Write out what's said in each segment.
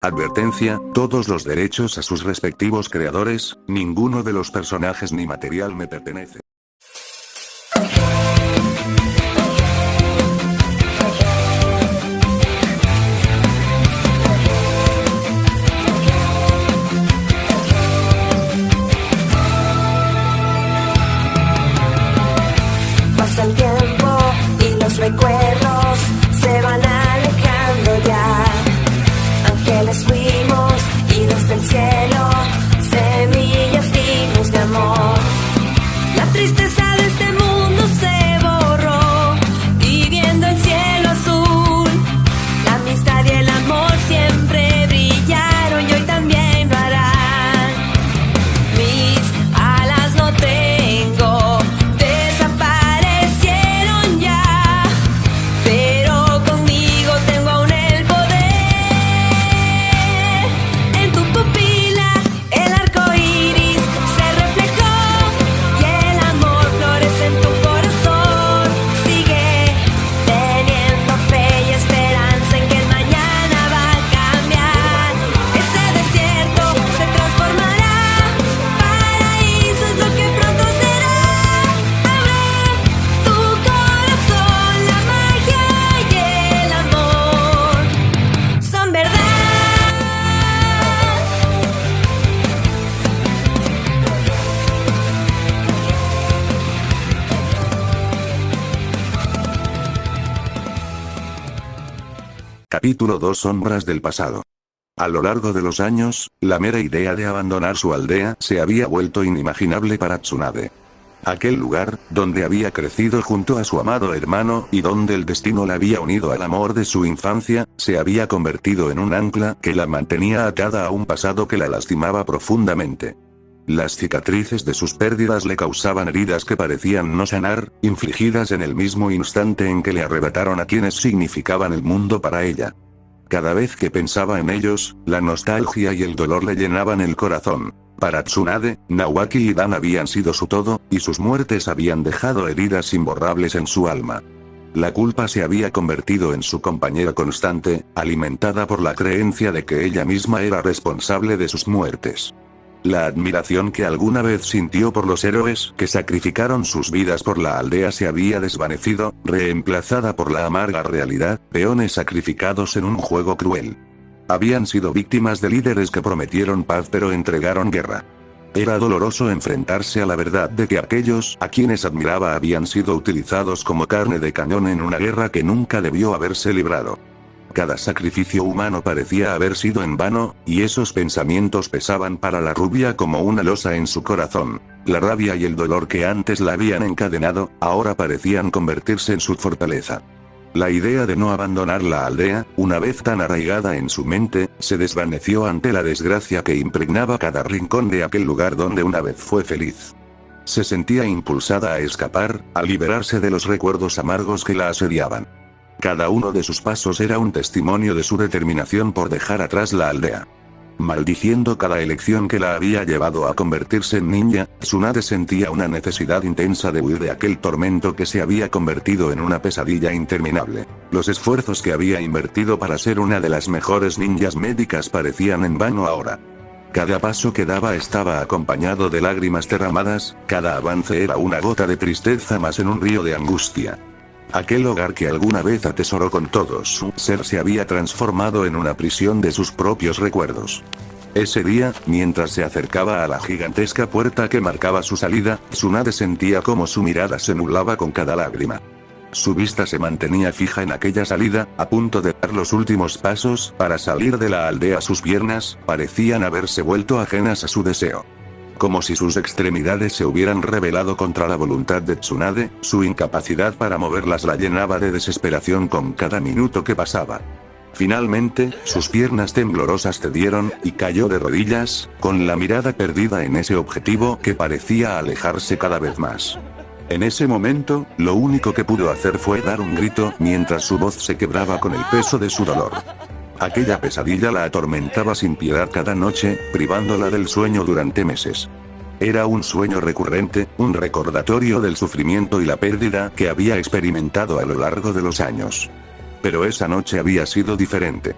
Advertencia, todos los derechos a sus respectivos creadores, ninguno de los personajes ni material me pertenece. Pasa el tiempo y los recuerdos se van alejando ya. Ángeles fuimos y desde el cielo semillas dimos de amor. La tristeza de este mundo se borró y viendo el cielo azul, la amistad y el amor siempre brillaron y hoy también lo harán. Mis alas no tengo, desaparecieron ya, pero conmigo tengo aún el poder. En tu pupila el arco iris se reflejó y el amor florece en tu corazón. Sigue teniendo fe y esperanza en que el mañana va a cambiar. Ese desierto se transformará, paraíso es lo que pronto será. Abre tu corazón, la magia y el amor son verdad. Capítulo 2: Sombras del pasado. A lo largo de los años, la mera idea de abandonar su aldea se había vuelto inimaginable para Tsunade. Aquel lugar, donde había crecido junto a su amado hermano y donde el destino la había unido al amor de su infancia, se había convertido en un ancla que la mantenía atada a un pasado que la lastimaba profundamente. Las cicatrices de sus pérdidas le causaban heridas que parecían no sanar, infligidas en el mismo instante en que le arrebataron a quienes significaban el mundo para ella. Cada vez que pensaba en ellos, la nostalgia y el dolor le llenaban el corazón. Para Tsunade, Nawaki y Dan habían sido su todo, y sus muertes habían dejado heridas imborrables en su alma. La culpa se había convertido en su compañera constante, alimentada por la creencia de que ella misma era responsable de sus muertes. La admiración que alguna vez sintió por los héroes que sacrificaron sus vidas por la aldea se había desvanecido, reemplazada por la amarga realidad, peones sacrificados en un juego cruel. Habían sido víctimas de líderes que prometieron paz pero entregaron guerra. Era doloroso enfrentarse a la verdad de que aquellos a quienes admiraba habían sido utilizados como carne de cañón en una guerra que nunca debió haberse librado. Cada sacrificio humano parecía haber sido en vano, y esos pensamientos pesaban para la rubia como una losa en su corazón. La rabia y el dolor que antes la habían encadenado, ahora parecían convertirse en su fortaleza. La idea de no abandonar la aldea, una vez tan arraigada en su mente, se desvaneció ante la desgracia que impregnaba cada rincón de aquel lugar donde una vez fue feliz. Se sentía impulsada a escapar, a liberarse de los recuerdos amargos que la asediaban. Cada uno de sus pasos era un testimonio de su determinación por dejar atrás la aldea. Maldiciendo cada elección que la había llevado a convertirse en ninja, Tsunade sentía una necesidad intensa de huir de aquel tormento que se había convertido en una pesadilla interminable. Los esfuerzos que había invertido para ser una de las mejores ninjas médicas parecían en vano ahora. Cada paso que daba estaba acompañado de lágrimas derramadas, cada avance era una gota de tristeza más en un río de angustia. Aquel hogar que alguna vez atesoró con todo su ser se había transformado en una prisión de sus propios recuerdos. Ese día, mientras se acercaba a la gigantesca puerta que marcaba su salida, Tsunade sentía como su mirada se nublaba con cada lágrima. Su vista se mantenía fija en aquella salida, a punto de dar los últimos pasos para salir de la aldea. Sus piernas parecían haberse vuelto ajenas a su deseo. Como si sus extremidades se hubieran rebelado contra la voluntad de Tsunade, su incapacidad para moverlas la llenaba de desesperación con cada minuto que pasaba. Finalmente, sus piernas temblorosas cedieron, y cayó de rodillas, con la mirada perdida en ese objetivo que parecía alejarse cada vez más. En ese momento, lo único que pudo hacer fue dar un grito, mientras su voz se quebraba con el peso de su dolor. Aquella pesadilla la atormentaba sin piedad cada noche, privándola del sueño durante meses. Era un sueño recurrente, un recordatorio del sufrimiento y la pérdida que había experimentado a lo largo de los años. Pero esa noche había sido diferente.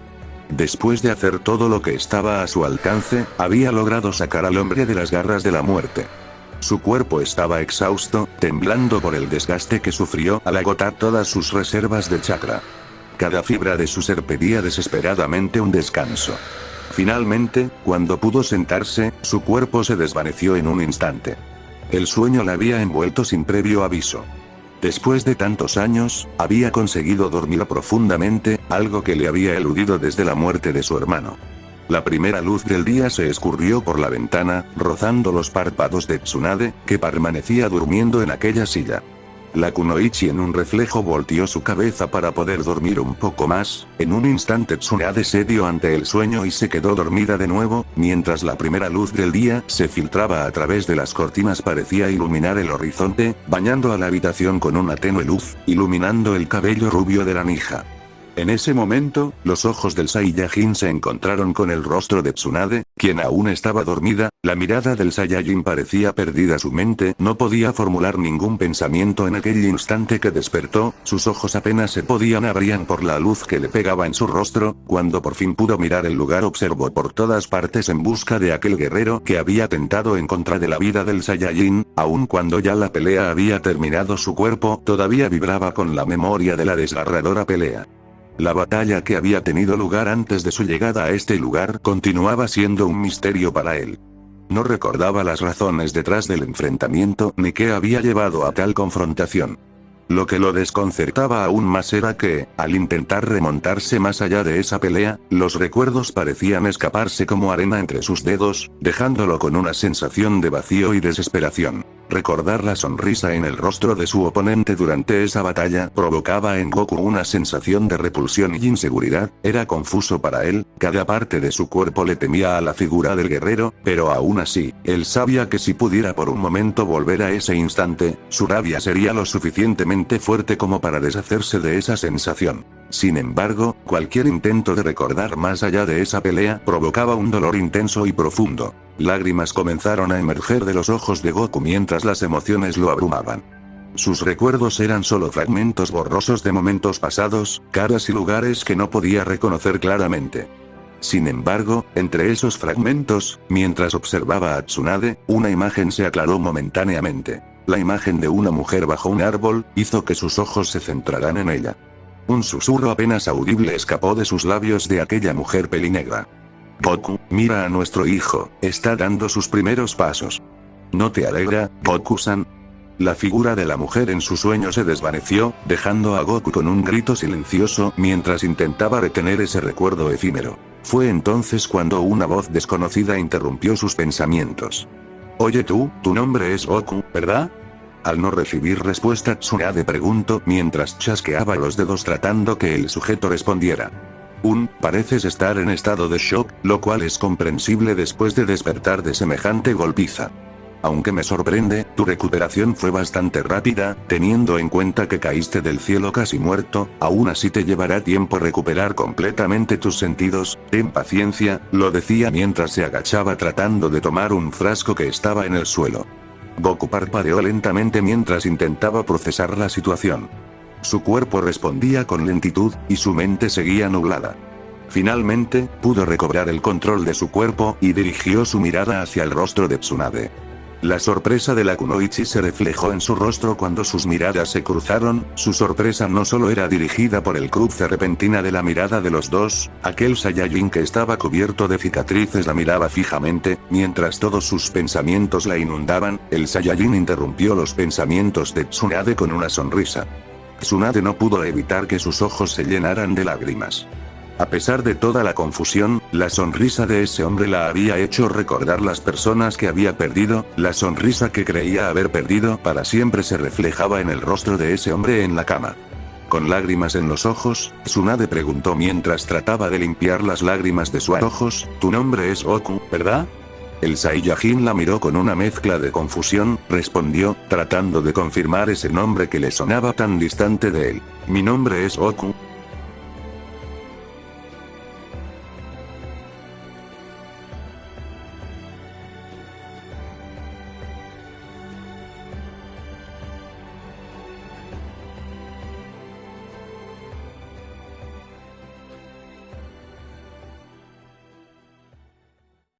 Después de hacer todo lo que estaba a su alcance, había logrado sacar al hombre de las garras de la muerte. Su cuerpo estaba exhausto, temblando por el desgaste que sufrió al agotar todas sus reservas de chakra. Cada fibra de su ser pedía desesperadamente un descanso. Finalmente, cuando pudo sentarse, su cuerpo se desvaneció en un instante. El sueño la había envuelto sin previo aviso. Después de tantos años, había conseguido dormir profundamente, algo que le había eludido desde la muerte de su hermano. La primera luz del día se escurrió por la ventana, rozando los párpados de Tsunade, que permanecía durmiendo en aquella silla. La kunoichi en un reflejo volteó su cabeza para poder dormir un poco más. En un instante Tsunade se dio ante el sueño y se quedó dormida de nuevo, mientras la primera luz del día se filtraba a través de las cortinas parecía iluminar el horizonte, bañando a la habitación con una tenue luz, iluminando el cabello rubio de la ninja. En ese momento, los ojos del Saiyajin se encontraron con el rostro de Tsunade, quien aún estaba dormida. La mirada del Saiyajin parecía perdida, su mente no podía formular ningún pensamiento en aquel instante que despertó, sus ojos apenas se podían abrir por la luz que le pegaba en su rostro. Cuando por fin pudo mirar el lugar, observó por todas partes en busca de aquel guerrero que había atentado en contra de la vida del Saiyajin. Aun cuando ya la pelea había terminado, su cuerpo todavía vibraba con la memoria de la desgarradora pelea. La batalla que había tenido lugar antes de su llegada a este lugar continuaba siendo un misterio para él. No recordaba las razones detrás del enfrentamiento ni qué había llevado a tal confrontación. Lo que lo desconcertaba aún más era que, al intentar remontarse más allá de esa pelea, los recuerdos parecían escaparse como arena entre sus dedos, dejándolo con una sensación de vacío y desesperación. Recordar la sonrisa en el rostro de su oponente durante esa batalla provocaba en Goku una sensación de repulsión y inseguridad. Era confuso para él, cada parte de su cuerpo le temía a la figura del guerrero, pero aún así, él sabía que si pudiera por un momento volver a ese instante, su rabia sería lo suficientemente fuerte como para deshacerse de esa sensación. Sin embargo, cualquier intento de recordar más allá de esa pelea provocaba un dolor intenso y profundo. Lágrimas comenzaron a emerger de los ojos de Goku mientras las emociones lo abrumaban. Sus recuerdos eran solo fragmentos borrosos de momentos pasados, caras y lugares que no podía reconocer claramente. Sin embargo, entre esos fragmentos, mientras observaba a Tsunade, una imagen se aclaró momentáneamente. La imagen de una mujer bajo un árbol hizo que sus ojos se centraran en ella. Un susurro apenas audible escapó de sus labios de aquella mujer pelinegra. Goku, mira a nuestro hijo, está dando sus primeros pasos. ¿No te alegra, Goku-san? La figura de la mujer en su sueño se desvaneció, dejando a Goku con un grito silencioso mientras intentaba retener ese recuerdo efímero. Fue entonces cuando una voz desconocida interrumpió sus pensamientos. Oye tú, tu nombre es Goku, ¿verdad? Al no recibir respuesta, Tsunade preguntó mientras chasqueaba los dedos tratando que el sujeto respondiera. Pareces estar en estado de shock, lo cual es comprensible después de despertar de semejante golpiza. Aunque me sorprende, tu recuperación fue bastante rápida, teniendo en cuenta que caíste del cielo casi muerto. Aún así te llevará tiempo recuperar completamente tus sentidos. Ten paciencia, lo decía mientras se agachaba tratando de tomar un frasco que estaba en el suelo. Goku parpadeó lentamente mientras intentaba procesar la situación. Su cuerpo respondía con lentitud, y su mente seguía nublada. Finalmente, pudo recobrar el control de su cuerpo, y dirigió su mirada hacia el rostro de Tsunade. La sorpresa de la kunoichi se reflejó en su rostro cuando sus miradas se cruzaron. Su sorpresa no solo era dirigida por el cruce repentina de la mirada de los dos, aquel Saiyajin que estaba cubierto de cicatrices la miraba fijamente, mientras todos sus pensamientos la inundaban. El Saiyajin interrumpió los pensamientos de Tsunade con una sonrisa. Tsunade no pudo evitar que sus ojos se llenaran de lágrimas. A pesar de toda la confusión, la sonrisa de ese hombre la había hecho recordar las personas que había perdido. La sonrisa que creía haber perdido para siempre se reflejaba en el rostro de ese hombre en la cama. Con lágrimas en los ojos, Tsunade preguntó mientras trataba de limpiar las lágrimas de sus ojos, «Tu nombre es Goku, ¿verdad?» El Saiyajin la miró con una mezcla de confusión, respondió, tratando de confirmar ese nombre que le sonaba tan distante de él. «Mi nombre es Goku».